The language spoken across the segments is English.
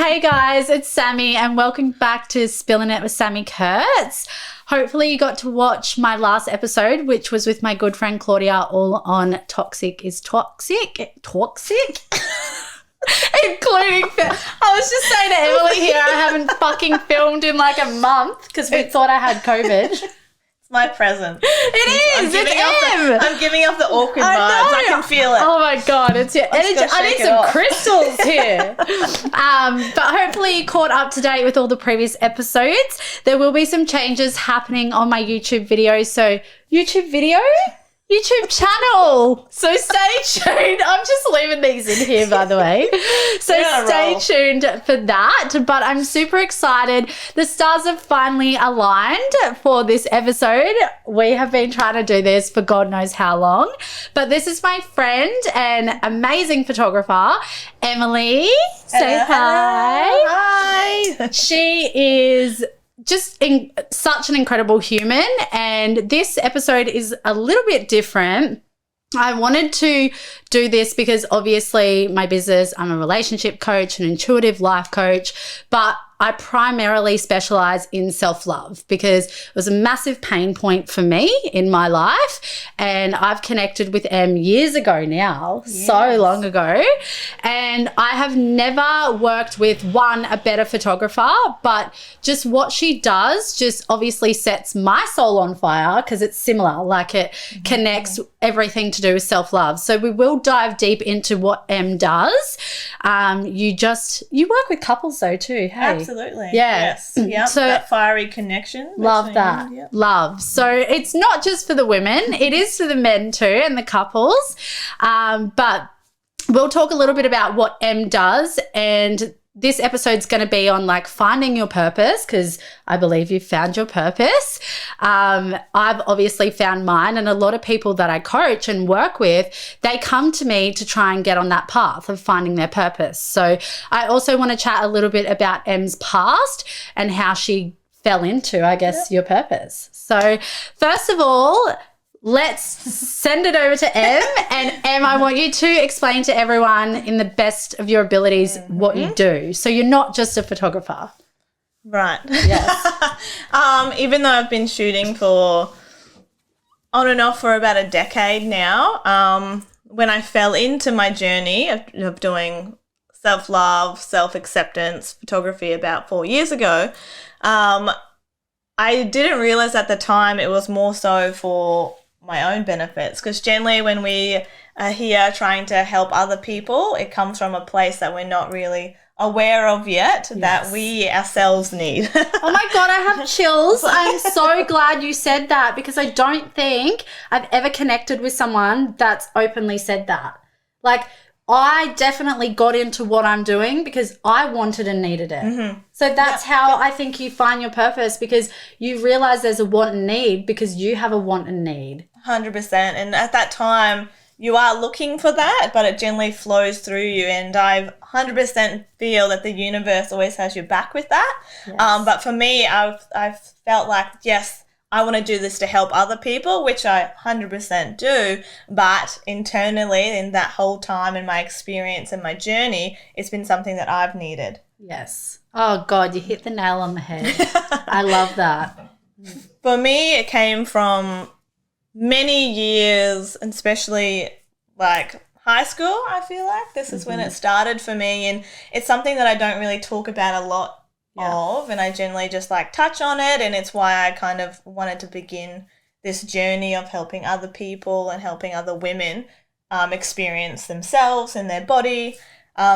Hey guys, it's Sammy and welcome back to Spilling It with Sammy Kurtz. Hopefully you got to watch my last episode, which was with my good friend Claudia, all on Toxic is Toxic? Toxic? Including, I was just saying to Emily here, I haven't fucking filmed in like a month because we thought I had COVID. My present. It is. I'm giving off the awkward vibes. I can feel it. Oh my God. It's your energy. I need some crystals here. But hopefully you caught up to date with all the previous episodes. There will be some changes happening on my YouTube video. So YouTube channel. So stay tuned. I'm just leaving these in here, by the way. So stay tuned for that. But I'm super excited. The stars have finally aligned for this episode. We have been trying to do this for God knows how long. But this is my friend and amazing photographer, Emily. Say hi. Hi. She is just such an incredible human, and this episode is a little bit different. I wanted to do this because obviously my business, I'm a relationship coach, an intuitive life coach, but I primarily specialize in self-love because it was a massive pain point for me in my life. And I've connected with Em years ago now, so long ago. And I have never worked with a better photographer, but just what she does just obviously sets my soul on fire because it's similar, like it connects everything to do with self-love. So we will dive deep into what Em does. You work with couples though too, hey? Absolutely. Yeah. Yes. Yeah. So that fiery connection. Love that. Yep. Love. So it's not just for the women, it is for the men too and the couples. But we'll talk a little bit about what Em does, and this episode's going to be on like finding your purpose because I believe you've found your purpose. I've obviously found mine, and a lot of people that I coach and work with, they come to me to try and get on that path of finding their purpose. So I also want to chat a little bit about Em's past and how she fell into, I guess, your purpose. So first of all, let's send it over to Em. And Em, I want you to explain to everyone in the best of your abilities what you do. So you're not just a photographer. Right. Yes. Even though I've been shooting for on and off for about a decade now, when I fell into my journey of doing self-love, self-acceptance photography about 4 years ago, I didn't realize at the time it was more so for my own benefits, because generally when we are here trying to help other people, it comes from a place that we're not really aware of yet that we ourselves need. Oh my God, I have chills. I'm so glad you said that because I don't think I've ever connected with someone that's openly said that. Like, I definitely got into what I'm doing because I wanted and needed it. So that's how I think you find your purpose, because you realize there's a want and need because you have a want and need. 100%. And at that time, you are looking for that, but it generally flows through you. And I 100% feel that the universe always has your back with that. Yes. But for me, I've felt like, yes, I want to do this to help other people, which I 100% do. But internally, in that whole time in my experience and my journey, it's been something that I've needed. Yes. Oh God, you hit the nail on the head. I love that. For me, it came from many years, and especially like high school, I feel like. This is when it started for me, and it's something that I don't really talk about a lot of, and I generally just like touch on it, and it's why I kind of wanted to begin this journey of helping other people and helping other women experience themselves and their body,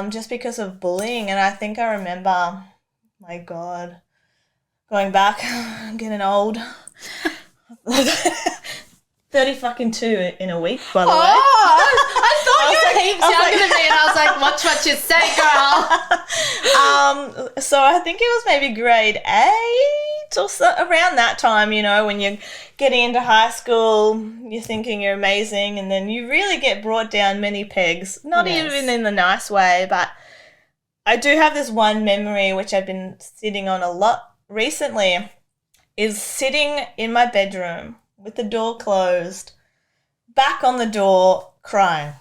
just because of bullying. And I think I remember, my God, going back, I'm getting old. 32 in a week, by the way. I thought you were heaps younger than me, and I was like, watch what you say, girl. So I think it was maybe grade 8 or so, around that time, you know, when you're getting into high school, you're thinking you're amazing, and then you really get brought down many pegs, not even in the nice way. But I do have this one memory, which I've been sitting on a lot recently, is sitting in my bedroom with the door closed, back on the door, crying.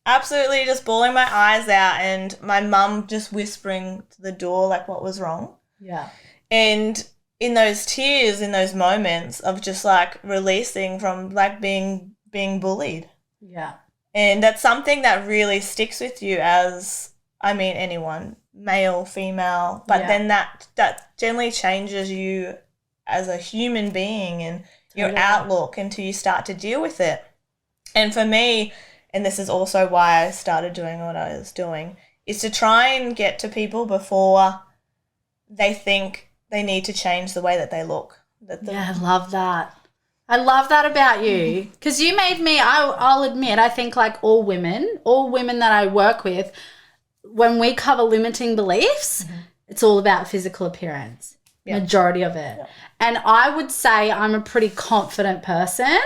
absolutely just bawling my eyes out, and my mum just whispering to the door like what was wrong. Yeah. And in those tears, in those moments of just like releasing from like being bullied. Yeah. And that's something that really sticks with you as, I mean, anyone, male, female, but then that generally changes you as a human being and your outlook until you start to deal with it. And for me, and this is also why I started doing what I was doing, is to try and get to people before they think they need to change the way that they look. I love that. I love that about you, because you made me, I'll admit, I think like all women that I work with, when we cover limiting beliefs, it's all about physical appearance, majority of it. Yeah. And I would say I'm a pretty confident person,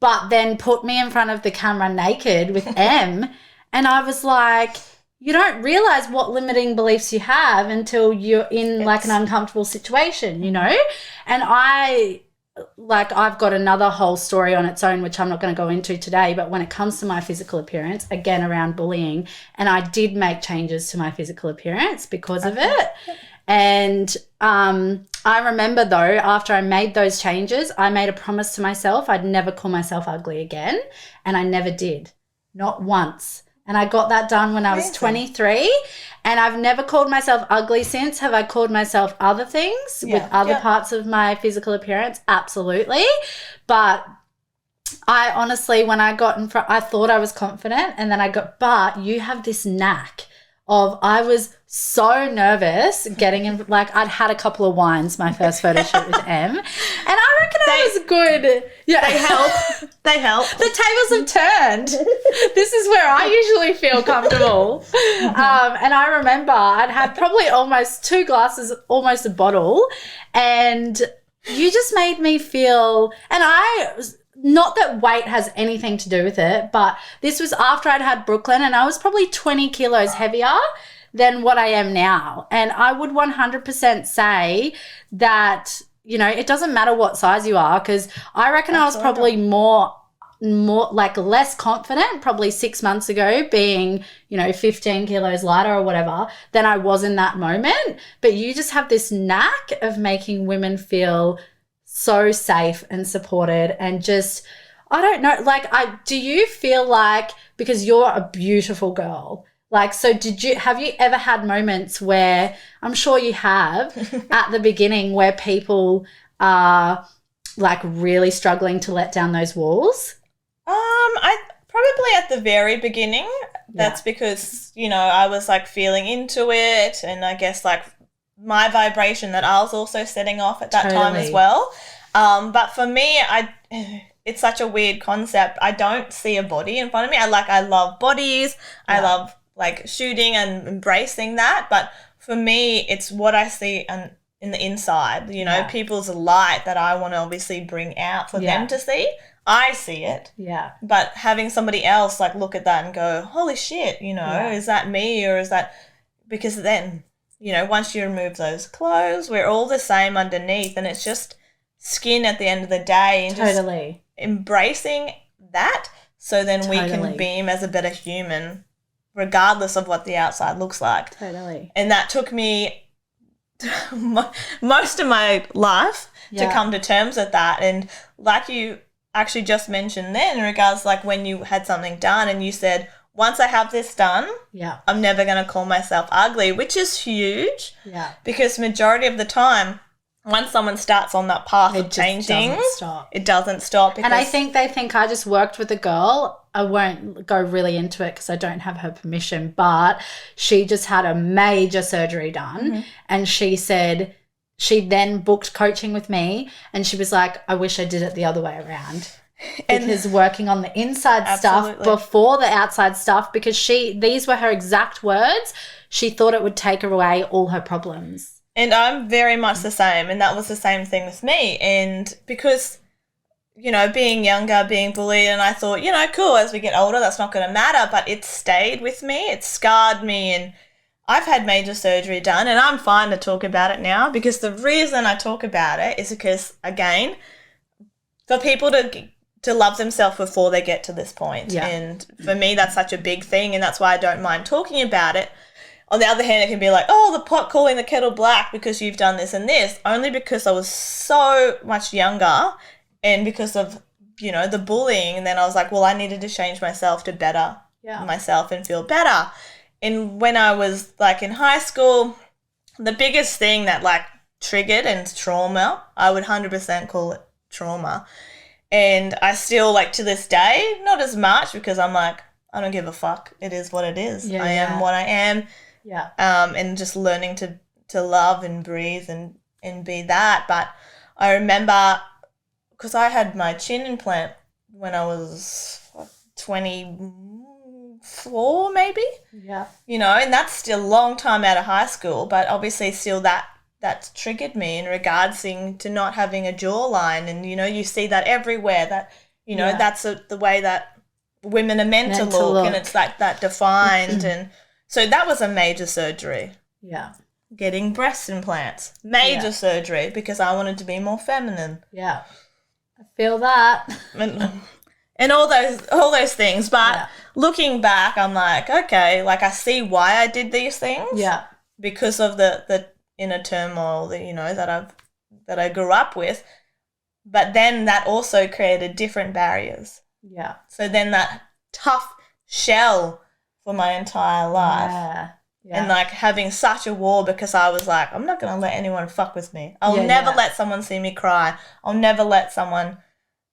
but then put me in front of the camera naked with M and I was like, you don't realize what limiting beliefs you have until you're in like an uncomfortable situation, you know? And I've got another whole story on its own, which I'm not going to go into today, but when it comes to my physical appearance, again, around bullying, and I did make changes to my physical appearance because of it. And I remember, though, after I made those changes, I made a promise to myself I'd never call myself ugly again, and I never did, not once. And I got that done when I was 23, and I've never called myself ugly since. Have I called myself other things with other parts of my physical appearance? Absolutely. But I honestly, when I got in front, I thought I was confident, and then but you have this knack of, I was so nervous getting in, like I'd had a couple of wines my first photo shoot with M, and I reckon I was good. Yeah, They help. The tables have turned. This is where I usually feel comfortable. And I remember I'd had probably almost 2 glasses, almost a bottle, and you just made me feel, and not that weight has anything to do with it, but this was after I'd had Brooklyn, and I was probably 20 kilos heavier than what I am now. And I would 100% say that, you know, it doesn't matter what size you are, because I reckon I was probably more like less confident probably 6 months ago, being, you know, 15 kilos lighter or whatever, than I was in that moment. But you just have this knack of making women feel so safe and supported, and just, I don't know, like, do you feel like, because you're a beautiful girl, like, so have you ever had moments where, I'm sure you have, at the beginning, where people are like really struggling to let down those walls? I probably at the very beginning. That's because, you know, I was like feeling into it, and I guess like my vibration that I was also setting off at that time as well. But for me, it's such a weird concept. I don't see a body in front of me. I love bodies. I love like shooting and embracing that. But for me, it's what I see in the inside, you know, people's light that I want to obviously bring out for them to see. I see it. Yeah. But having somebody else like look at that and go, holy shit, you know, is that me, or is that, because then, you know, once you remove those clothes, we're all the same underneath, and it's just skin at the end of the day, and just embracing that, so then we can beam as a better human regardless of what the outside looks like. And that took me most of my life to come to terms with that. And like you actually just mentioned then, in regards to like when you had something done and you said, once I have this done, I'm never going to call myself ugly, which is huge. Because majority of the time, once someone starts on that path of changing, it doesn't stop. And I think they think I just worked with a girl. I won't go really into it because I don't have her permission, but she just had a major surgery done, and she said she then booked coaching with me, and she was like, I wish I did it the other way around. Because working on the inside stuff before the outside stuff, because these were her exact words, she thought it would take away all her problems. And I'm very much the same, and that was the same thing with me. And because, you know, being younger, being bullied, and I thought, you know, cool, as we get older, that's not going to matter, but it stayed with me, it scarred me, and I've had major surgery done, and I'm fine to talk about it now, because the reason I talk about it is because, again, for people to to love themselves before they get to this point. Yeah. And for me, that's such a big thing, and that's why I don't mind talking about it. On the other hand, it can be like, oh, the pot calling the kettle black because you've done this and this, only because I was so much younger and because of, you know, the bullying. And then I was like, well, I needed to change myself to better myself and feel better. And when I was like in high school, the biggest thing that like triggered and trauma, I would 100% call it trauma. And I still, like, to this day, not as much because I'm like, I don't give a fuck. It is what it is. I am what I am. Yeah. And just learning to love and breathe and be that. But I remember, because I had my chin implant when I was 24 maybe. Yeah. You know, and that's still a long time out of high school, but obviously still that's triggered me in regards to not having a jawline. And, you know, you see that everywhere, that, you know, that's the way that women are meant to look. And it's like that defined. And so that was a major surgery. Yeah. Getting breast implants, major surgery, because I wanted to be more feminine. Yeah. I feel that. And all those things. But looking back, I'm like, okay, like I see why I did these things. Yeah. Because of the inner turmoil that, you know, that I grew up with. But then that also created different barriers. Yeah. So then that tough shell for my entire life. Yeah. Yeah. And like having such a war, because I was like, I'm not going to let anyone fuck with me. I'll never let someone see me cry. I'll never let someone,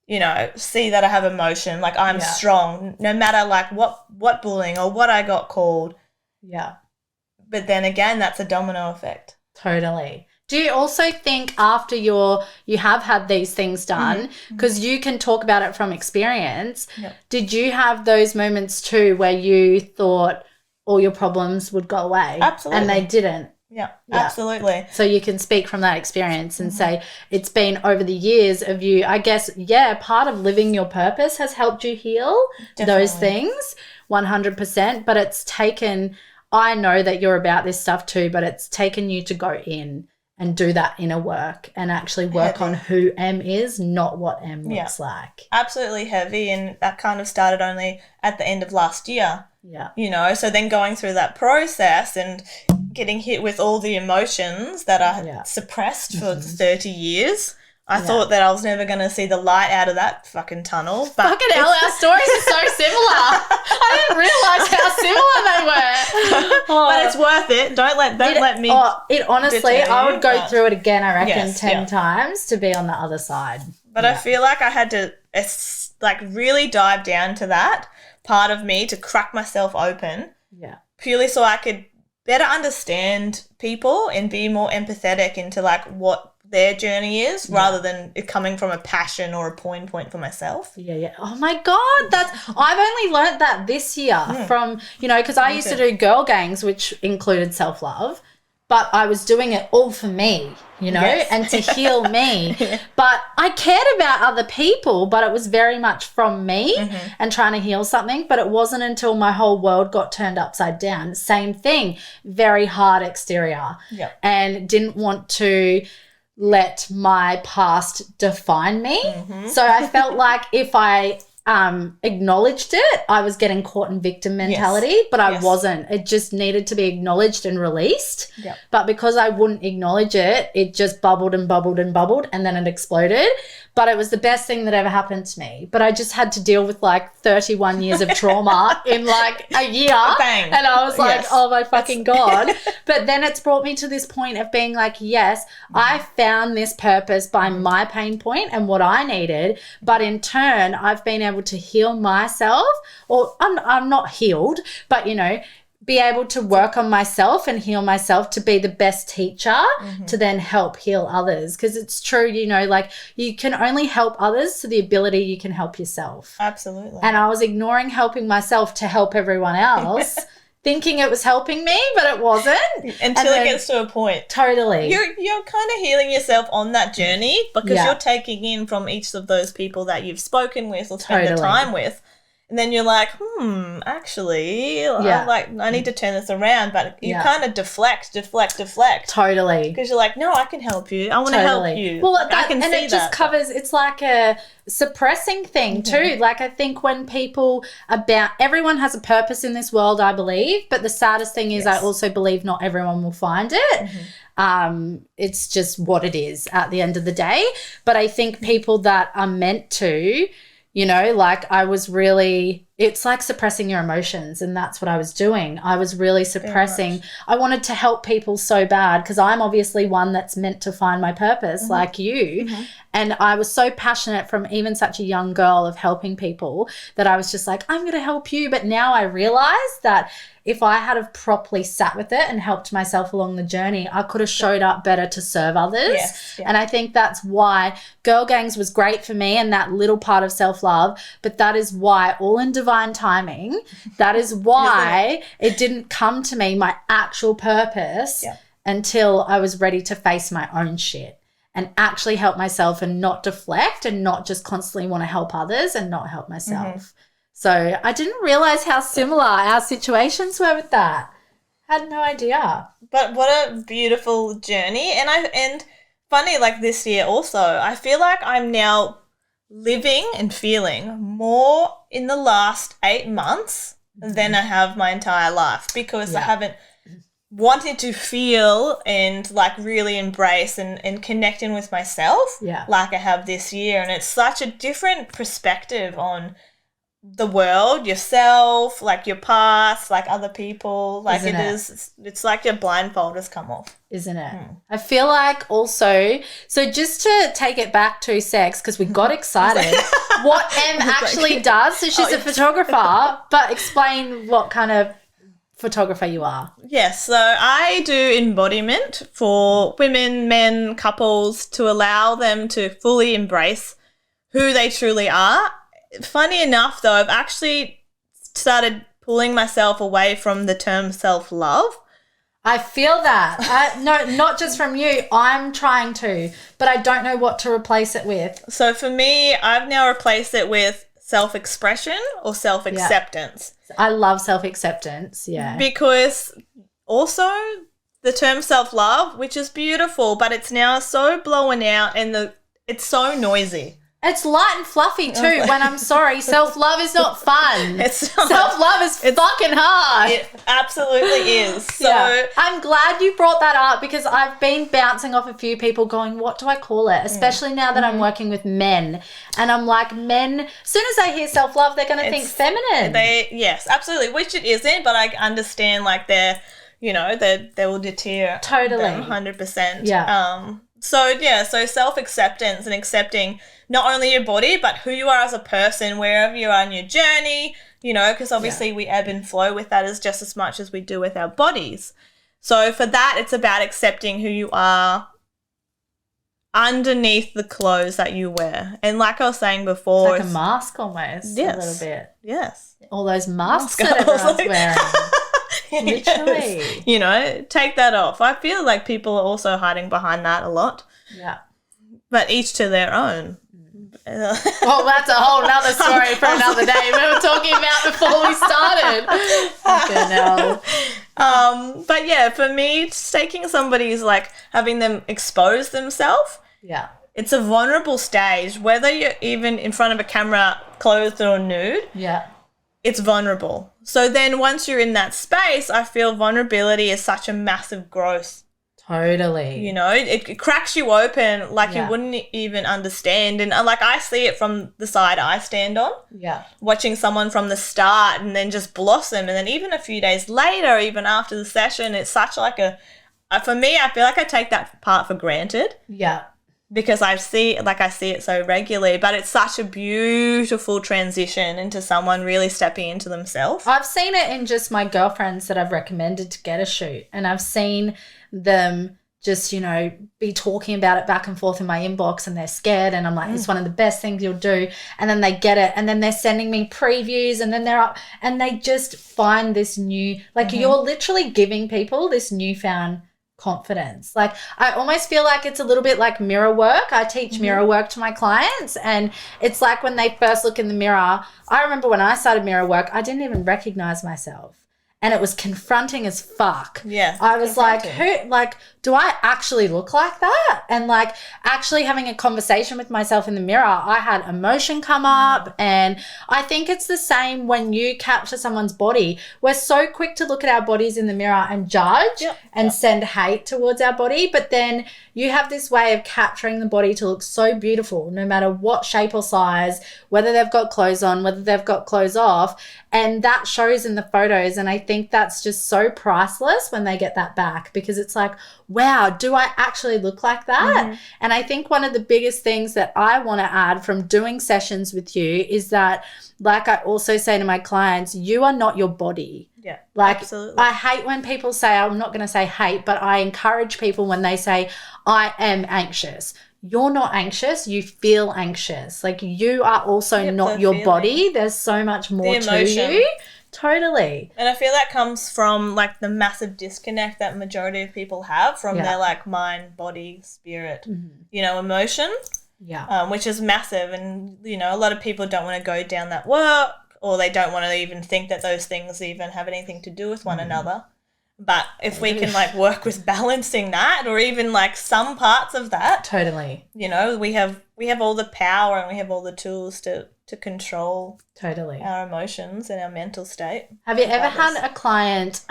you know, see that I have emotion. Like I'm strong, no matter like what bullying or what I got called. Yeah. But then again, that's a domino effect. Totally. Do you also think after you have had these things done, because you can talk about it from experience, did you have those moments too where you thought all your problems would go away? Absolutely. And they didn't? Yeah, absolutely. So you can speak from that experience and say it's been over the years of you, I guess, part of living your purpose has helped you heal those things 100%, but it's taken, I know that you're about this stuff too, but it's taken you to go in and do that inner work and actually work on who M is, not what M looks like. Absolutely heavy, and that kind of started only at the end of last year. Yeah. You know, so then going through that process and getting hit with all the emotions that I suppressed for 30 years. I thought that I was never going to see the light out of that fucking tunnel. But fucking hell, our stories are so similar. I didn't realise how similar they were. But it's worth it. Don't let me. Honestly, I would go through it again, I reckon, 10 times to be on the other side. But I feel like I had to like really dive down to that part of me to crack myself open. Yeah. Purely so I could better understand people and be more empathetic into like what their journey is rather than it coming from a passion or a point for myself. Yeah. Oh my God. I've only learnt that this year from, you know, because I used to do girl gangs, which included self-love, but I was doing it all for me, you know, and to heal me. But I cared about other people, but it was very much from me and trying to heal something. But it wasn't until my whole world got turned upside down. Same thing, very hard exterior and didn't want to let my past define me. So I felt like if I acknowledged it, I was getting caught in victim mentality, but I wasn't. It just needed to be acknowledged and released. But because I wouldn't acknowledge it, it just bubbled and bubbled and bubbled, and then it exploded. But it was the best thing that ever happened to me. But I just had to deal with like 31 years of trauma in like a year. Bang. And I was like, oh my fucking God. But then it's brought me to this point of being like, yes, I found this purpose by my pain point and what I needed. But in turn, I've been able to heal myself, or I'm not healed, but, you know, be able to work on myself and heal myself to be the best teacher to then help heal others. Because it's true, you know, like you can only help others to the ability you can help yourself. Absolutely. And I was ignoring helping myself to help everyone else, thinking it was helping me, but it wasn't. Until it gets to a point. Totally. You're kind of healing yourself on that journey because you're taking in from each of those people that you've spoken with or spent the time with. And then you're like, actually, I need to turn this around. But you kind of deflect. Totally. Because you're like, no, I can help you. I want to help you. Well, I can see it just covers, it's like a suppressing thing too. Like I think when people everyone has a purpose in this world, I believe. But the saddest thing is I also believe not everyone will find it. It's just what it is at the end of the day. But I think people that are meant to, you know, like it's like suppressing your emotions, and that's what I was doing. I was really suppressing. I wanted to help people so bad because I'm obviously one that's meant to find my purpose like you. And I was so passionate from even such a young girl of helping people that I was just like, I'm going to help you. But now I realize that if I had have properly sat with it and helped myself along the journey, I could have showed up better to serve others. And I think that's why Girl Gangs was great for me and that little part of self-love. But that is why, all in divine timing, that is why it didn't come to me, my actual purpose, until I was ready to face my own shit and actually help myself and not deflect and not just constantly want to help others and not help myself. So I didn't realize how similar our situations were with that. Had no idea. But what a beautiful journey. And funny, like this year also, I feel like I'm now living and feeling more in the last 8 months than I have my entire life, because I haven't wanted to feel and like really embrace and connect in with myself like I have this year. And it's such a different perspective on the world, yourself, like your past, like other people, like it's like your blindfold has come off, isn't it? I feel like also, so just to take it back to sex, because we got excited, what Em actually does, so she's a photographer, but explain what kind of photographer you are. Yes, so I do embodiment for women, men, couples, to allow them to fully embrace who they truly are. Funny enough, though, I've actually started pulling myself away from the term self-love. I feel that. No, not just from you. I'm trying to, but I don't know what to replace it with. So for me, I've now replaced it with self-expression or self-acceptance. I love self-acceptance, because also the term self-love, which is beautiful, but it's now so blown out and it's so noisy. It's light and fluffy too. When I'm sorry, self-love is not fun. It's not. Self-love is fucking hard. It absolutely is. So I'm glad you brought that up, because I've been bouncing off a few people going, what do I call it? Especially now that I'm working with men. And I'm like, men, as soon as they hear self-love, they're going to think feminine. Yes, absolutely, which it isn't, but I understand like they will deter. Totally. Them 100%. Yeah. So self-acceptance and accepting not only your body, but who you are as a person, wherever you are in your journey, because obviously we ebb and flow with that just as much as we do with our bodies. So for that, it's about accepting who you are underneath the clothes that you wear. And like I was saying before, it's like a mask almost, a little bit. Yes. All those masks that everyone's wearing. Literally. Yes. Take that off. I feel like people are also hiding behind that a lot. Yeah. But each to their own. Well, that's a whole nother story for another day. We were talking about before we started. But yeah, for me, taking somebody's like having them expose themselves. Yeah. It's a vulnerable stage, whether you're even in front of a camera, clothed or nude. Yeah. It's vulnerable. So then once you're in that space, I feel vulnerability is such a massive growth. Totally. It cracks you open like you wouldn't even understand. And like I see it from the side I stand on. Yeah. Watching someone from the start and then just blossom. And then even a few days later, even after the session, it's such like for me, I feel like I take that part for granted. Yeah. Because I see it so regularly, but it's such a beautiful transition into someone really stepping into themselves. I've seen it in just my girlfriends that I've recommended to get a shoot, and I've seen them just, be talking about it back and forth in my inbox, and they're scared, and I'm like, it's one of the best things you'll do. And then they get it, and then they're sending me previews, and then they're up, and they just find this new, like you're literally giving people this newfound confidence. Like I almost feel like it's a little bit like mirror work. I teach mirror work to my clients, and it's like when they first look in the mirror, I remember when I started mirror work, I didn't even recognize myself. And it was confronting as fuck. Yeah. I was like, do I actually look like that? And like actually having a conversation with myself in the mirror, I had emotion come up. And I think it's the same when you capture someone's body. We're so quick to look at our bodies in the mirror and judge and send hate towards our body. But then you have this way of capturing the body to look so beautiful, no matter what shape or size, whether they've got clothes on, whether they've got clothes off. And that shows in the photos. And I think that's just so priceless when they get that back, because it's like, wow, do I actually look like that? And I think one of the biggest things that I want to add from doing sessions with you is that, like I also say to my clients, you are not your body. Yeah, like, absolutely. I hate when people say, I'm not going to say hate, but I encourage people when they say, I am anxious. You're not anxious, you feel anxious. Like you are also not your body. There's so much more to you. Totally. And I feel that comes from like the massive disconnect that majority of people have from their like mind, body, spirit, you know, emotion. Yeah. Which is massive. And, you know, a lot of people don't want to go down that work, or they don't want to even think that those things even have anything to do with one another. But if we can like work with balancing that, or even like some parts of that, totally, you know, we have all the power and we have all the tools to control our emotions and our mental state. Have you ever had a client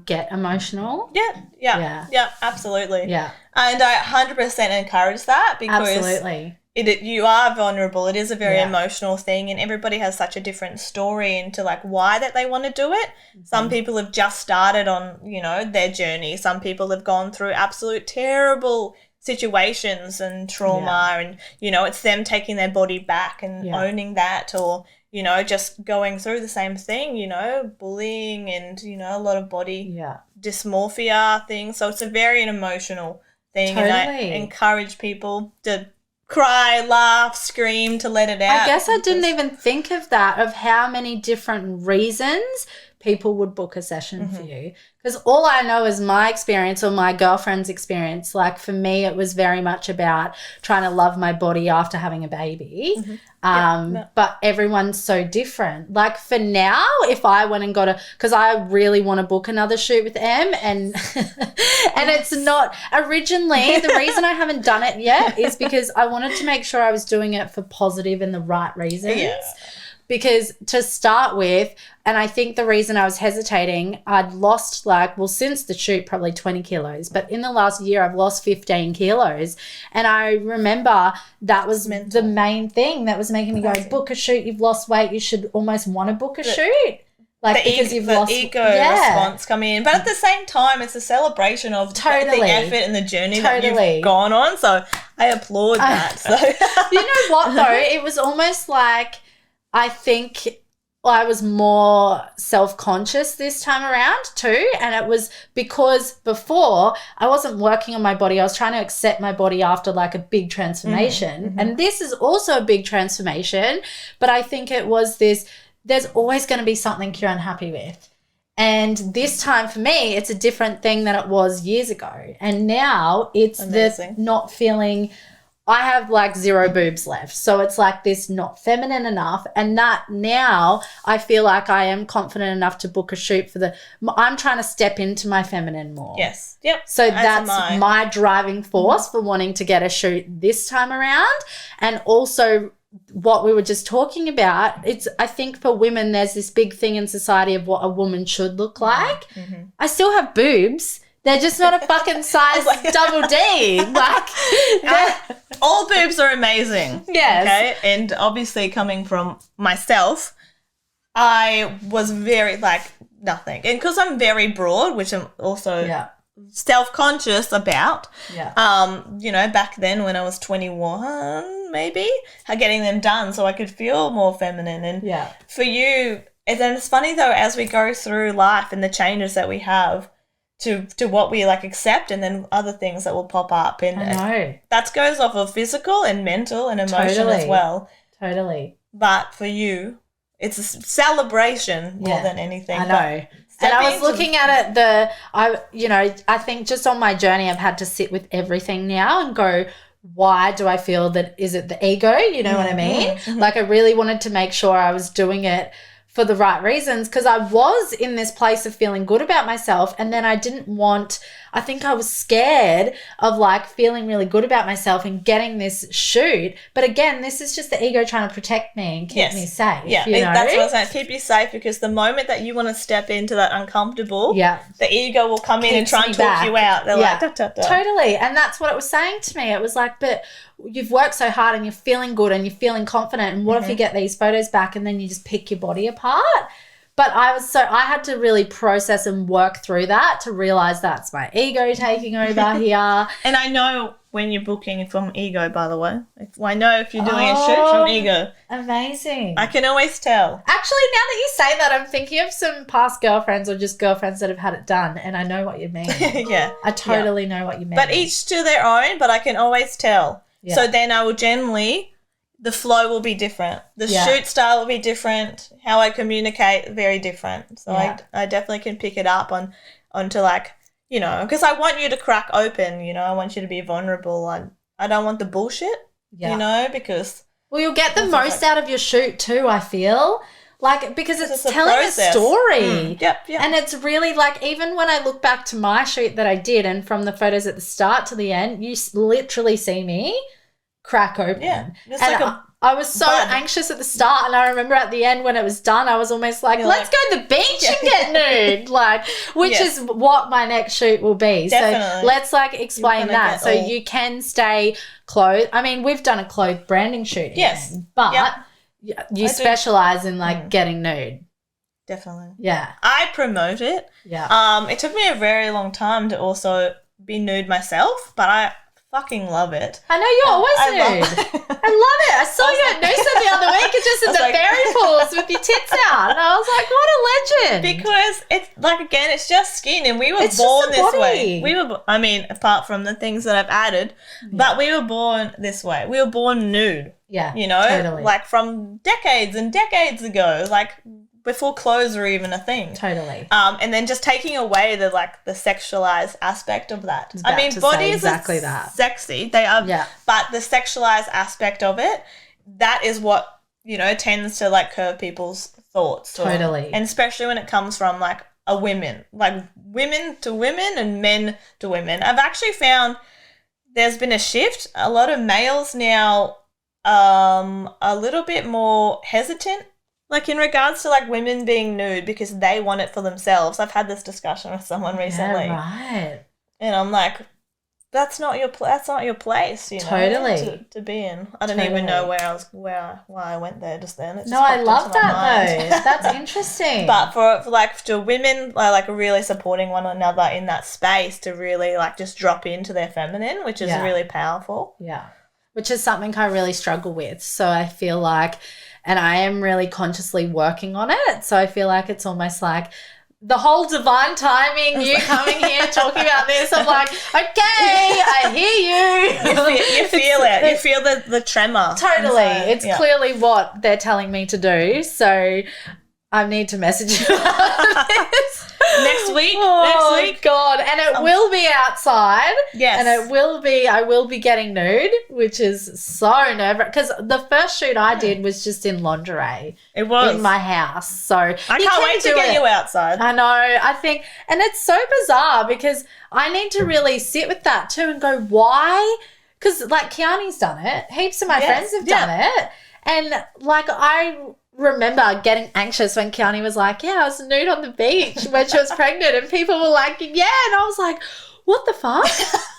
get emotional? Yeah, absolutely. Yeah. And I 100% encourage that, because absolutely. You are vulnerable. It is a very emotional thing, and everybody has such a different story into like why that they want to do it. Some people have just started on, you know, their journey. Some people have gone through absolute terrible situations and trauma, and, you know, it's them taking their body back and owning that, or, you know, just going through the same thing, you know, bullying and, you know, a lot of body dysmorphia things. So it's a very emotional thing. And I encourage people to cry, laugh, scream, to let it out. I guess I didn't even think of that, of how many different reasons people would book a session for you. Because all I know is my experience or my girlfriend's experience. Like for me, it was very much about trying to love my body after having a baby. But everyone's so different. Like for now, if I went and got because I really want to book another shoot with Em, and and it's not originally, the reason I haven't done it yet is because I wanted to make sure I was doing it for positive and the right reasons. Because to start with, and I think the reason I was hesitating, I'd lost since the shoot, probably 20 kilos. But in the last year, I've lost 15 kilos. And I remember that was the main thing that was making me go, book a shoot, you've lost weight, you should almost want to book a shoot. Like, because you've lost ego response come in. But at the same time, it's a celebration of the effort and the journey that you've gone on. So I applaud that. So you know what, though? It was almost like, I think I was more self-conscious this time around too, and it was because before I wasn't working on my body. I was trying to accept my body after like a big transformation, and this is also a big transformation, but I think it was this, there's always going to be something you're unhappy with. And this time for me, it's a different thing than it was years ago. And now it's the not feeling, I have like 0 boobs left. So it's like this not feminine enough. And that now I feel like I am confident enough to book a shoot for I'm trying to step into my feminine more. Yes. Yep. So that's my driving force for wanting to get a shoot this time around. And also what we were just talking about, I think for women, there's this big thing in society of what a woman should look like. I still have boobs. They're just not a fucking size double D. Like, all boobs are amazing. Yes. Okay. And obviously, coming from myself, I was very nothing. And because I'm very broad, which I'm also self-conscious about. You know, back then when I was 21, maybe, getting them done so I could feel more feminine. And for you, and then it's funny though, as we go through life and the changes that we have, to what we accept, and then other things that will pop up, and that goes off of physical and mental and emotion as well. But for you, it's a celebration more than anything. I know. And I was looking at it, I think just on my journey, I've had to sit with everything now and go, why do I feel that, is it the ego? You know what I mean? Like I really wanted to make sure I was doing it for the right reasons, because I was in this place of feeling good about myself, and then I think I was scared of like feeling really good about myself and getting this shoot. But again, this is just the ego trying to protect me and keep me safe. Yeah, you know? That's what I'm saying. Keep you safe, because the moment that you want to step into that uncomfortable, the ego will come in and try and talk you out. They're like, totally. And that's what it was saying to me. It was like, but you've worked so hard and you're feeling good and you're feeling confident. And what if you get these photos back and then you just pick your body apart? But I had to really process and work through that to realize that's my ego taking over here. And I know when you're booking from ego, by the way. I know if you're doing a shoot from ego. Amazing. I can always tell. Actually, now that you say that, I'm thinking of some past girlfriends or just girlfriends that have had it done, and I know what you mean. I totally know what you mean. But each to their own, but I can always tell. Yeah. So then I will generally, the flow will be different. The shoot style will be different. How I communicate, very different. So I definitely can pick it up onto like, you know, because I want you to crack open, you know, I want you to be vulnerable. I don't want the bullshit, you know, because... Well, you'll get the most out of your shoot too, I feel. Like, because it's telling a story. Yep. And it's really like, even when I look back to my shoot that I did, and from the photos at the start to the end, you literally see me crack open. Yeah. It's and like I was so anxious at the start, and I remember at the end when it was done, I was almost like, let's go to the beach and get nude, like, which is what my next shoot will be. Definitely. So let's like explain that. So you can stay clothed. I mean, we've done a clothed branding shoot. Yes. But you specialize in like getting nude. Definitely. Yeah. I promote it. Yeah. It took me a very long time to also be nude myself, but I fucking love it. I know you're always nude. I love it. I saw you at Noosa the other week, just in the fairy pools with your tits out. And I was like, what a legend. Because it's like, again, it's just skin, and we were born this way. I mean, apart from the things that I've added, but we were born this way. We were born nude. Yeah. You know, totally. like from decades and decades ago, like before clothes were even a thing. Totally. And then just taking away the sexualized aspect of that. I mean, bodies are sexy. They are, but the sexualized aspect of it, that is what, you know, tends to like curve people's thoughts. Totally. And especially when it comes from like a women, like women to women and men to women. I've actually found there's been a shift. A lot of males now a little bit more hesitant, like in regards to like women being nude, because they want it for themselves. I've had this discussion with someone recently. Yeah, right. And I'm like, that's not your place, you know, totally to be in. I don't even know why I went there just then. It just I love that though. That's interesting. But for like to women, like really supporting one another in that space to really like just drop into their feminine, which is really powerful. Yeah. Which is something I really struggle with. So I feel like, and I am really consciously working on it. So I feel like it's almost like the whole divine timing, you coming here talking about this. I'm like, okay, I hear you. You feel it. You feel the tremor. Totally. It's clearly what they're telling me to do. So I need to message you about this. Next week. Oh, God. And it will be outside. Yes. And I will be getting nude, which is so nerve-wracking. Because the first shoot I did was just in lingerie. It was. In my house. So I can't wait to get you outside. I know. I think, and it's so bizarre because I need to really sit with that too and go, why? Because like Kiani's done it. Heaps of my friends have done it. And like I remember getting anxious when Kiani was like, I was nude on the beach when she was pregnant, and people were like, and I was like, what the fuck?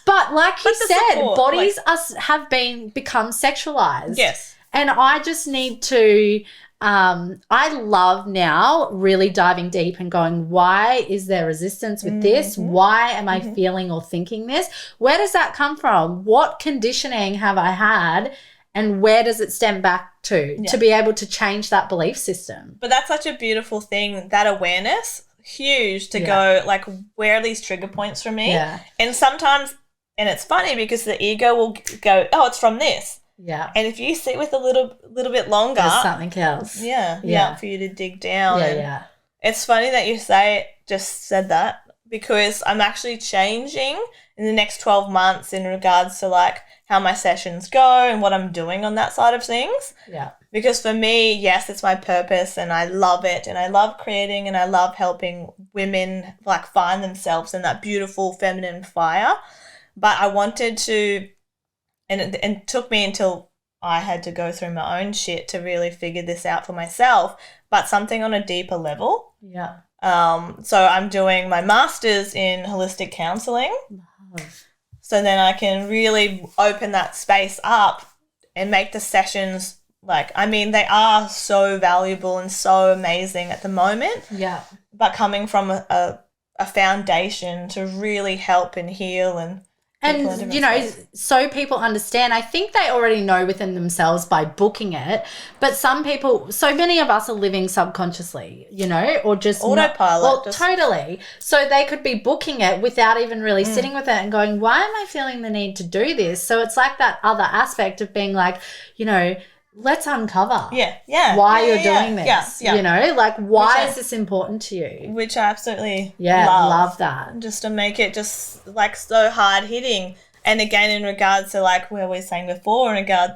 But like you said, bodies have become sexualized. Yes. And I just need to, I love now really diving deep and going, why is there resistance with this? Why am I feeling or thinking this? Where does that come from? What conditioning have I had? And where does it stem back to be able to change that belief system? But that's such a beautiful thing, that awareness, huge to go, like, where are these trigger points for me? Yeah. And sometimes, and it's funny because the ego will go, oh, it's from this. Yeah. And if you sit with a little bit longer. There's something else. Yeah, for you to dig down. Yeah. It's funny that you say it just said that because I'm actually changing in the next 12 months in regards to like how my sessions go and what I'm doing on that side of things. Yeah. Because for me, yes, it's my purpose and I love it and I love creating and I love helping women like find themselves in that beautiful feminine fire. But I wanted to, and it took me until I had to go through my own shit to really figure this out for myself, but something on a deeper level. Yeah. So I'm doing my master's in holistic counselling. Love. So then I can really open that space up and make the sessions like, I mean, they are so valuable and so amazing at the moment. Yeah. But coming from a foundation to really help and heal and you know, space. So people understand. I think they already know within themselves by booking it, but some people, so many of us are living subconsciously, you know, or just autopilot. Totally. So they could be booking it without even really sitting with it and going, why am I feeling the need to do this? So it's like that other aspect of being like, you know, let's uncover why you're doing this. You know, like why is this important to you? Which I absolutely love that. Just to make it just like so hard hitting. And again, in regards to like where we were saying before, in regards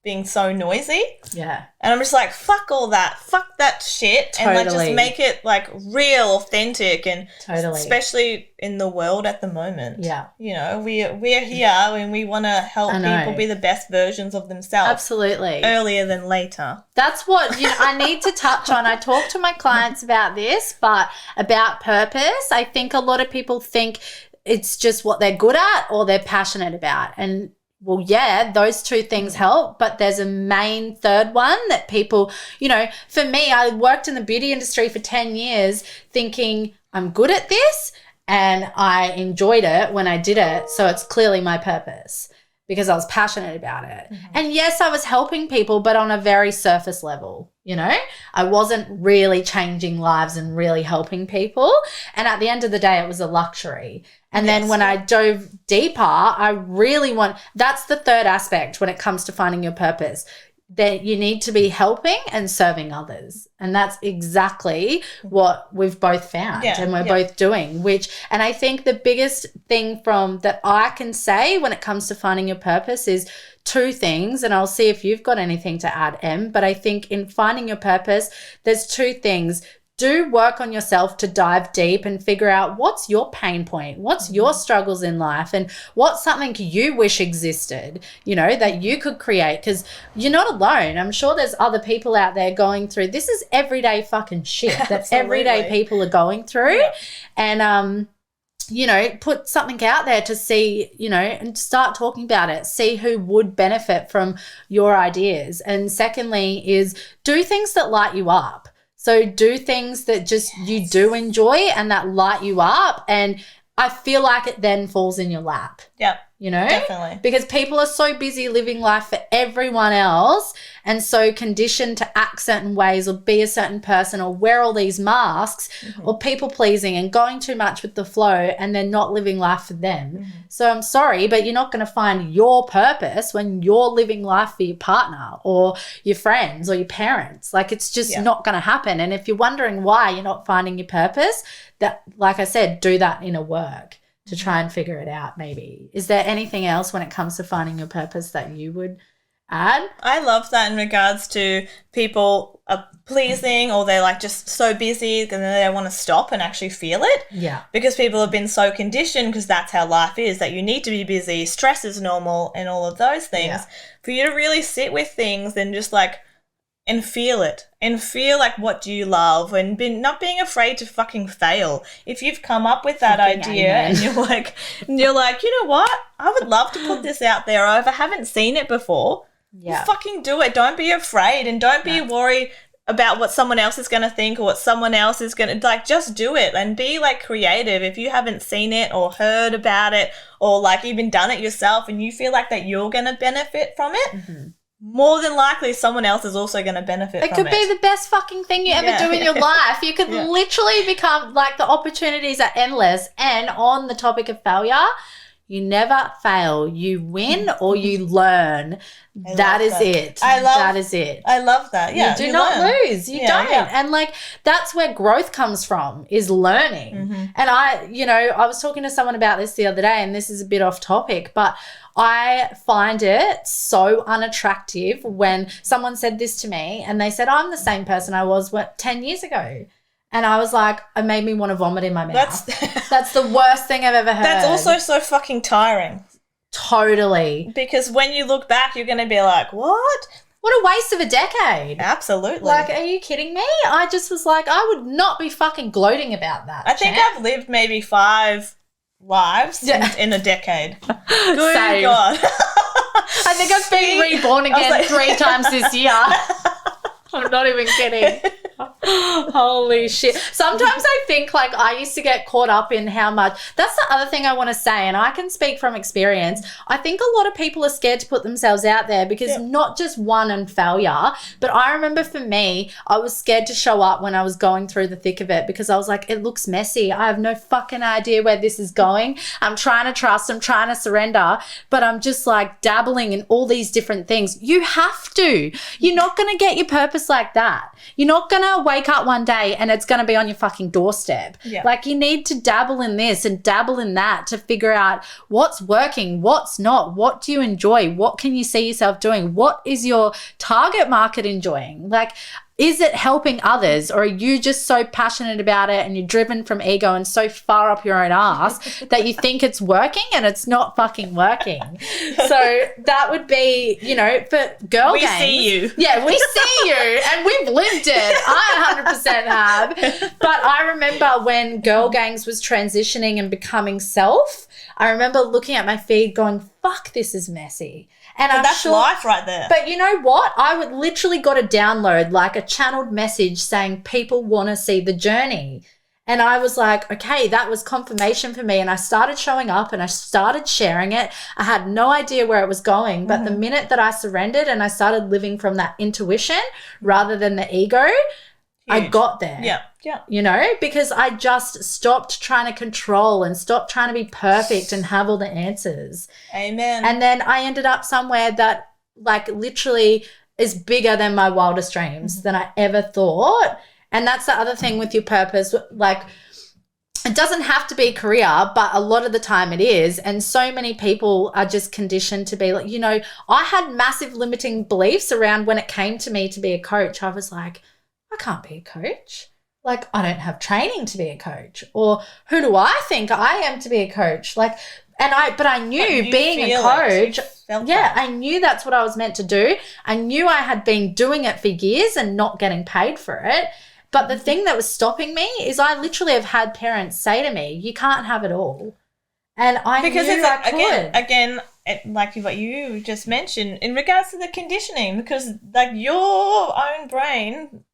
being so noisy. Yeah. And I'm just like, fuck all that. Fuck that shit. Totally. And like just make it like real, authentic and totally. Especially in the world at the moment. Yeah. You know, we're here and we want to help people be the best versions of themselves. Absolutely. Earlier than later. That's what I need to touch on. I talk to my clients about this, but about purpose, I think a lot of people think it's just what they're good at or they're passionate about. And well, yeah, those two things help, but there's a main third one that people, you know, for me, I worked in the beauty industry for 10 years thinking I'm good at this and I enjoyed it when I did it. So it's clearly my purpose because I was passionate about it. Mm-hmm. And yes, I was helping people, but on a very surface level, you know, I wasn't really changing lives and really helping people. And at the end of the day, it was a luxury. And then when I dove deeper, I really that's the third aspect when it comes to finding your purpose, that you need to be helping and serving others. And that's exactly what we've both found and we're both doing, and I think the biggest thing that I can say when it comes to finding your purpose is two things, and I'll see if you've got anything to add, Em, but I think in finding your purpose, there's two things. Do work on yourself to dive deep and figure out what's your pain point, what's your struggles in life, and what's something you wish existed, you know, that you could create, because you're not alone. I'm sure there's other people out there going through, this is everyday fucking shit that everyday people are going through. And, you know, put something out there to see, you know, and start talking about it, see who would benefit from your ideas. And secondly is do things that light you up. So do things that just you do enjoy and that light you up, and I feel like it then falls in your lap. Yep. You know? Definitely. Because people are so busy living life for everyone else and so conditioned to act certain ways or be a certain person or wear all these masks or people pleasing and going too much with the flow, and they're not living life for them. So I'm sorry, but you're not going to find your purpose when you're living life for your partner or your friends or your parents. Like it's just not going to happen. And if you're wondering why you're not finding your purpose, that, like I said, do that inner work to try and figure it out maybe. Is there anything else when it comes to finding your purpose that you would add? I love that in regards to people are pleasing or they're like just so busy and then they want to stop and actually feel it. Yeah. Because people have been so conditioned, because that's how life is, that you need to be busy, stress is normal and all of those things. Yeah. For you to really sit with things and just like and feel it and feel like what do you love and not being afraid to fucking fail. If you've come up with that idea and you're like, you know what? I would love to put this out there, or if I haven't seen it before, fucking do it. Don't be afraid and don't be worried about what someone else is going to think or what someone else is going to, like, just do it and be like creative. If you haven't seen it or heard about it or like even done it yourself and you feel like that you're going to benefit from it, more than likely someone else is also going to benefit from it. It could be the best fucking thing you ever do in your life. You could literally become, like, the opportunities are endless. And on the topic of failure, You never fail. You win or you learn. That is it. That is it. I love that. Yeah. You do not lose. You don't. Yeah. And like, that's where growth comes from, is learning. And I was talking to someone about this the other day, and this is a bit off topic, but I find it so unattractive when someone said this to me and they said, I'm the same person I was 10 years ago. And I was like, it made me want to vomit in my mouth. That's the worst thing I've ever heard. That's also so fucking tiring. Totally. Because when you look back, you're going to be like, what? What a waste of a decade. Absolutely. Like, are you kidding me? I just was like, I would not be fucking gloating about that. I think I've lived maybe 5 lives in a decade. Good Same. God. I think I've been reborn again 3 times this year. I'm not even kidding. Holy shit. Sometimes I think like I used to get caught up in how much. That's the other thing I want to say, and I can speak from experience. I think a lot of people are scared to put themselves out there because not just one and failure, but I remember for me, I was scared to show up when I was going through the thick of it because I was like, it looks messy. I have no fucking idea where this is going. I'm trying to trust, I'm trying to surrender, but I'm just like dabbling in all these different things. You have to. You're not going to get your purpose like that. You're not going to wake up one day and it's going to be on your fucking doorstep. Yeah. Like, you need to dabble in this and dabble in that to figure out what's working, what's not, what do you enjoy, what can you see yourself doing, what is your target market enjoying? Like, is it helping others, or are you just so passionate about it and you're driven from ego and so far up your own ass that you think it's working and it's not fucking working? So that would be, for girl gangs. We see you. Yeah, we see you and we've lived it. I 100% have. But I remember when girl gangs was transitioning and becoming self, I remember looking at my feed going, fuck, this is messy. And that's life right there. But you know what? I would literally got a download, like a channeled message saying people want to see the journey. And I was like, okay, that was confirmation for me. And I started showing up and I started sharing it. I had no idea where it was going. But the minute that I surrendered and I started living from that intuition rather than the ego, I got there. Yeah. Because I just stopped trying to control and stopped trying to be perfect and have all the answers. Amen. And then I ended up somewhere that like literally is bigger than my wildest dreams than I ever thought. And that's the other thing with your purpose. Like, it doesn't have to be a career, but a lot of the time it is. And so many people are just conditioned to be like, I had massive limiting beliefs around when it came to me to be a coach. I was like, I can't be a coach. Like, I don't have training to be a coach. Or who do I think I am to be a coach? Like, but I knew being a coach, I knew that's what I was meant to do. I knew I had been doing it for years and not getting paid for it. But the thing that was stopping me is I literally have had parents say to me, you can't have it all. And I knew I could. Again, like what you just mentioned, in regards to the conditioning, because like your own brain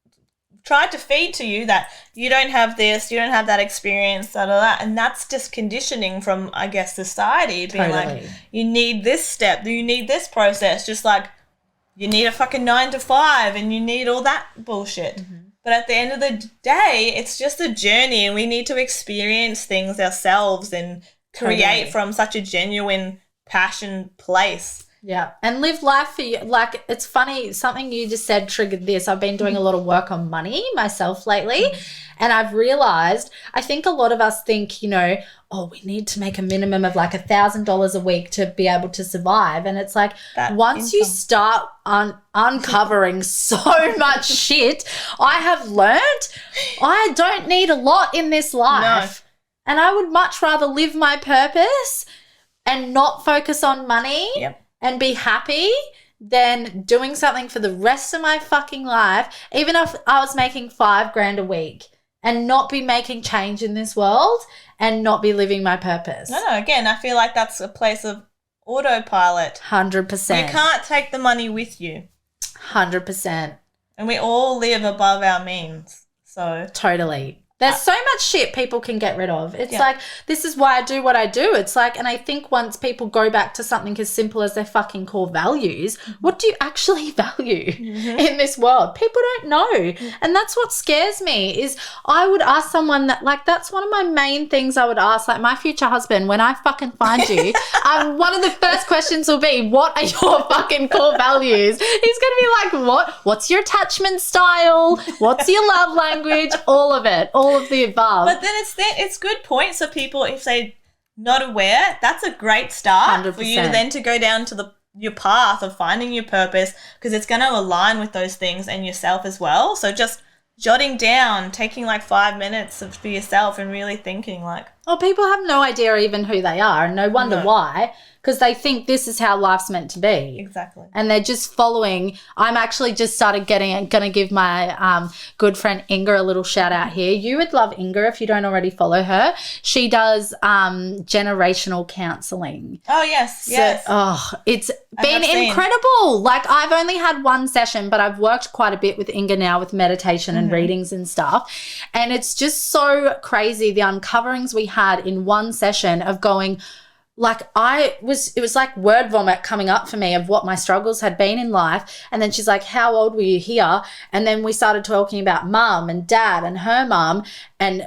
tried to feed to you that you don't have this, you don't have that experience, and that's just conditioning from, I guess, society being like, you need this step, you need this process, just like you need a fucking 9 to 5 and you need all that bullshit. But at the end of the day, it's just a journey and we need to experience things ourselves and create from such a genuine passion place. Yeah, and live life for you. Like, it's funny, something you just said triggered this. I've been doing a lot of work on money myself lately, and I've realized, I think a lot of us think, we need to make a minimum of like $1,000 a week to be able to survive. And it's like, once you start uncovering so much shit, I have learned I don't need a lot in this life. No. And I would much rather live my purpose and not focus on money. Yep. And be happy than doing something for the rest of my fucking life, even if I was making $5,000 a week, and not be making change in this world and not be living my purpose. No, again, I feel like that's a place of autopilot. 100%. You can't take the money with you. 100%. And we all live above our means. So totally. There's so much shit people can get rid of. It's like, this is why I do what I do. It's like, and I think once people go back to something as simple as their fucking core values, what do you actually value in this world? People don't know. And that's what scares me is I would ask someone that, like, that's one of my main things I would ask, like my future husband, when I fucking find you, one of the first questions will be, what are your fucking core values? He's going to be like, what's your attachment style? What's your love language? All of it. All of the above. But then it's good points for people if they're not aware. That's a great start 100%. For you then to go down to your path of finding your purpose, because it's going to align with those things and yourself as well. So just jotting down, taking like 5 minutes for yourself and really thinking like. Oh, people have no idea even who they are, and no wonder why, because they think this is how life's meant to be. Exactly. And they're just following. I'm actually just started going to give my good friend Inga a little shout out here. You would love Inga if you don't already follow her. She does generational counselling. Oh, yes, yes. It's been incredible. Like, I've only had one session, but I've worked quite a bit with Inga now with meditation and readings and stuff. And it's just so crazy, the uncoverings we had in one session of going, like, it was like word vomit coming up for me of what my struggles had been in life. And then she's like, how old were you here? And then we started talking about mum and dad and her mum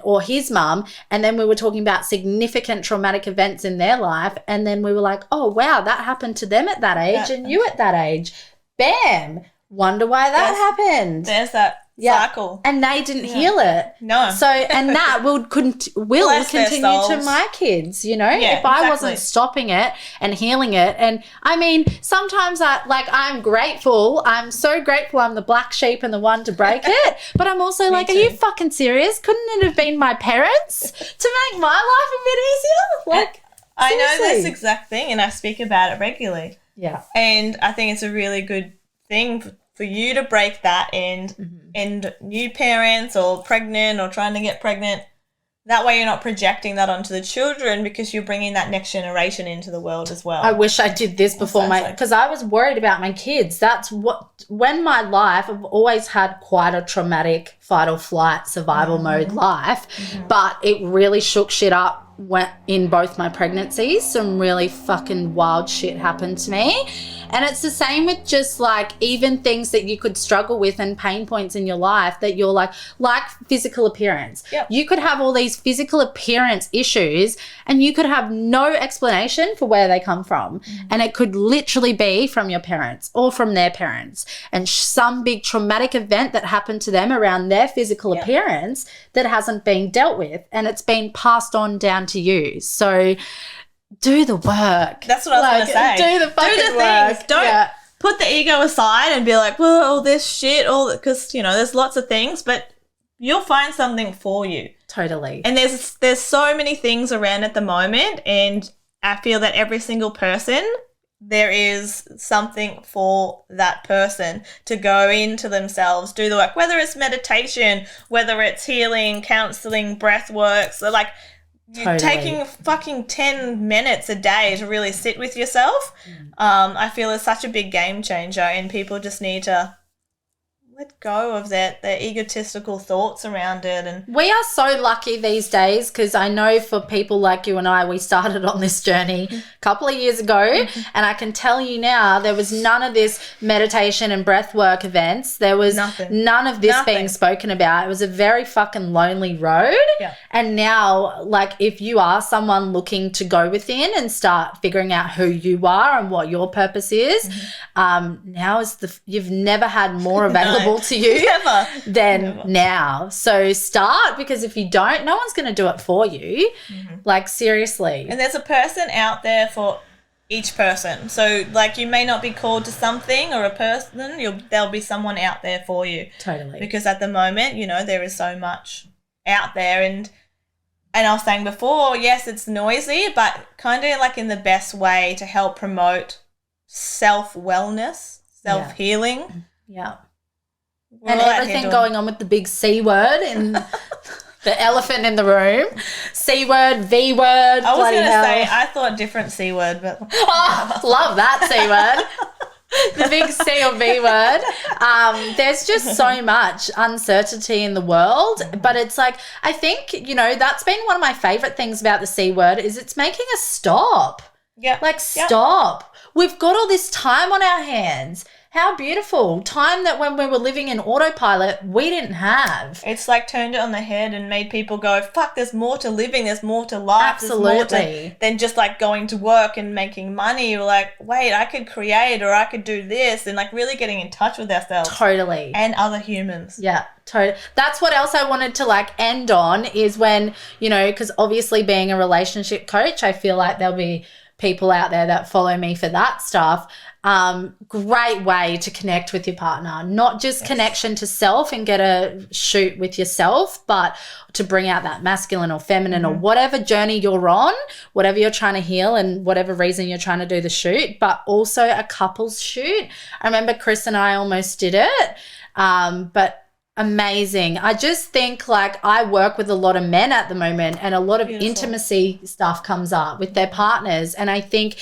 or his mum. And then we were talking about significant traumatic events in their life. And then we were like, oh, wow, that happened to them at that age and you at that age. Bam. Wonder why that happened. There's that cycle. And they didn't heal it. No. So, and that will continue to my kids, you know, if I wasn't stopping it and healing it. And I mean, sometimes I'm grateful. I'm so grateful I'm the black sheep and the one to break it. But I'm also like, are you fucking serious? Couldn't it have been my parents to make my life a bit easier? Like, I know this exact thing and I speak about it regularly. Yeah. And I think it's a really good thing for you to break that and new parents or pregnant or trying to get pregnant, that way you're not projecting that onto the children because you're bringing that next generation into the world as well. I wish I did this before because I was worried about my kids. When my life, I've always had quite a traumatic fight or flight survival mode life, but it really shook shit up in both my pregnancies. Some really fucking wild shit happened to me. And it's the same with just like even things that you could struggle with and pain points in your life that you're like physical appearance. Yep. You could have all these physical appearance issues and you could have no explanation for where they come from. And it could literally be from your parents or from their parents and some big traumatic event that happened to them around their physical appearance that hasn't been dealt with and it's been passed on down to you. So do the work. That's what I was going to say. Do the fucking work. Things. Don't put the ego aside and be like, well, all this shit, because, you know, there's lots of things, but you'll find something for you. Totally. And there's so many things around at the moment, and I feel that every single person, there is something for that person to go into themselves, do the work, whether it's meditation, whether it's healing, counselling, breath work. So, like, you're taking fucking 10 minutes a day to really sit with yourself. I feel is such a big game changer, and people just need to let go of their egotistical thoughts around it. And we are so lucky these days because I know for people like you and I, we started on this journey a couple of years ago and I can tell you now there was none of this meditation and breath work events. There was none of this being spoken about. It was a very fucking lonely road. Yeah. And now, like, if you are someone looking to go within and start figuring out who you are and what your purpose is, now is you've never had more available to you than now. So start, because if you don't, no one's going to do it for you. Like, seriously. And there's a person out there for each person. So, like, you may not be called to something or a person, there'll be someone out there for you. Totally. Because at the moment, you know, there is so much out there, and I was saying before, yes, it's noisy, but kind of like in the best way to help promote self-wellness, self-healing. Yeah. And everything going on with the big C word and the elephant in the room. C word, V word. I was going to say, I thought different C word, but. Oh, love that C word. the big C or B word. There's just so much uncertainty in the world, but it's like, I think, you know, that's been one of my favorite things about the C word is it's making us stop. Yeah. Like, stop. We've got all this time on our hands. How beautiful. Time that when we were living in autopilot, we didn't have. It's like turned it on the head and made people go, fuck, there's more to living, there's more to life. Absolutely. There's more than just like going to work and making money. You're like, wait, I could create or I could do this, and like really getting in touch with ourselves. Totally. And other humans. Yeah, totally. That's what else I wanted to like end on is when, you know, because obviously being a relationship coach, I feel like there'll be people out there that follow me for that stuff. Great way to connect with your partner, not just connection to self and get a shoot with yourself, but to bring out that masculine or feminine or whatever journey you're on, whatever you're trying to heal and whatever reason you're trying to do the shoot, but also a couples shoot. I remember Chris and I almost did it, but amazing. I just think like I work with a lot of men at the moment and a lot of intimacy stuff comes up with their partners, and I think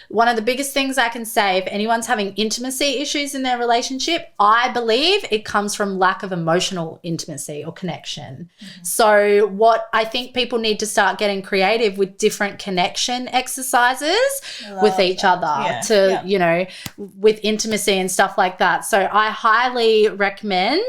one of the biggest things I can say, if anyone's having intimacy issues in their relationship, I believe it comes from lack of emotional intimacy or connection. So what I think people need to start getting creative with different connection exercises with each other you know, with intimacy and stuff like that. So I highly recommend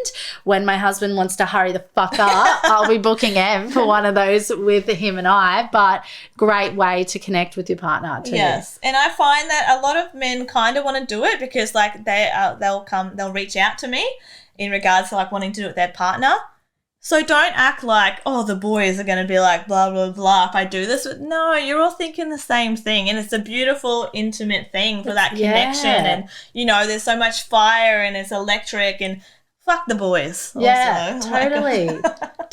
when my husband wants to hurry the fuck up, I'll be booking him for one of those with him and I, but great way to connect with your partner too. Yes. And I find that a lot of men kind of want to do it because like they'll reach out to me in regards to like wanting to do it with their partner. So don't act like, oh, the boys are going to be like blah blah blah if I do this. No, you're all thinking the same thing, and it's a beautiful intimate thing for that connection. And you know, there's so much fire and it's electric, and fuck the boys. Yeah, also. totally.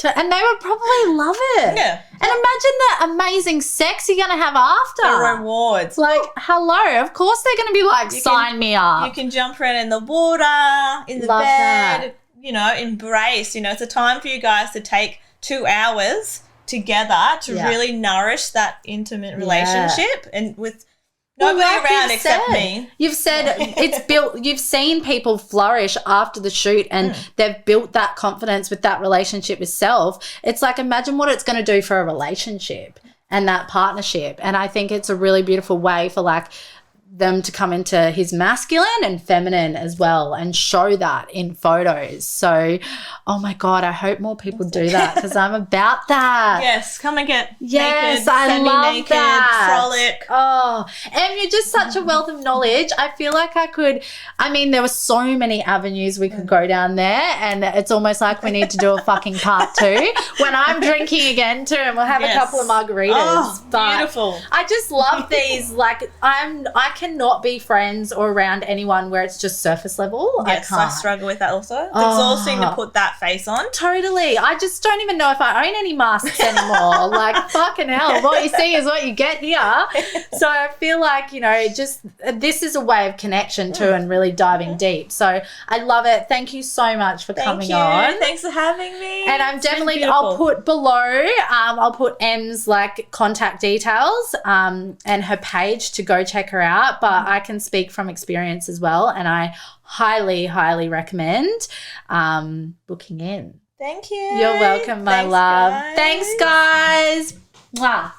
And they would probably love it. Yeah. And imagine the amazing sex you're going to have after. The rewards. Like, hello. Of course they're going to be like, sign me up. You can jump around in the water, in the Love bed, that. you know, embrace. You know, it's a time for you guys to take 2 hours together to really nourish that intimate relationship and with nobody around except me. You've said it's built, you've seen people flourish after the shoot and they've built that confidence with that relationship with self. It's like, imagine what it's going to do for a relationship and that partnership. And I think it's a really beautiful way for like them to come into his masculine and feminine as well and show that in photos. So, oh my God, I hope more people do that because I'm about that. Yes, come and get naked, I love that. frolic. Oh, and you're just such a wealth of knowledge. I feel like there were so many avenues we could go down there, and it's almost like we need to do a fucking part 2 when I'm drinking again too, and we'll have a couple of margaritas. Oh, but beautiful. I just love these. Like, I cannot be friends or around anyone where it's just surface level. Yes, I struggle with that also. It's exhausting to put that face on. Totally. I just don't even know if I own any masks anymore. Like, fucking hell, what you see is what you get here. So I feel like, you know, just this is a way of connection too and really diving deep. So I love it. Thank you so much for coming on. Thanks for having me. And I'm definitely, I'll put below, I'll put Em's like contact details and her page to go check her out. But I can speak from experience as well, and I highly, highly recommend booking in. Thank you. You're welcome, my love. Thanks, guys. Mwah.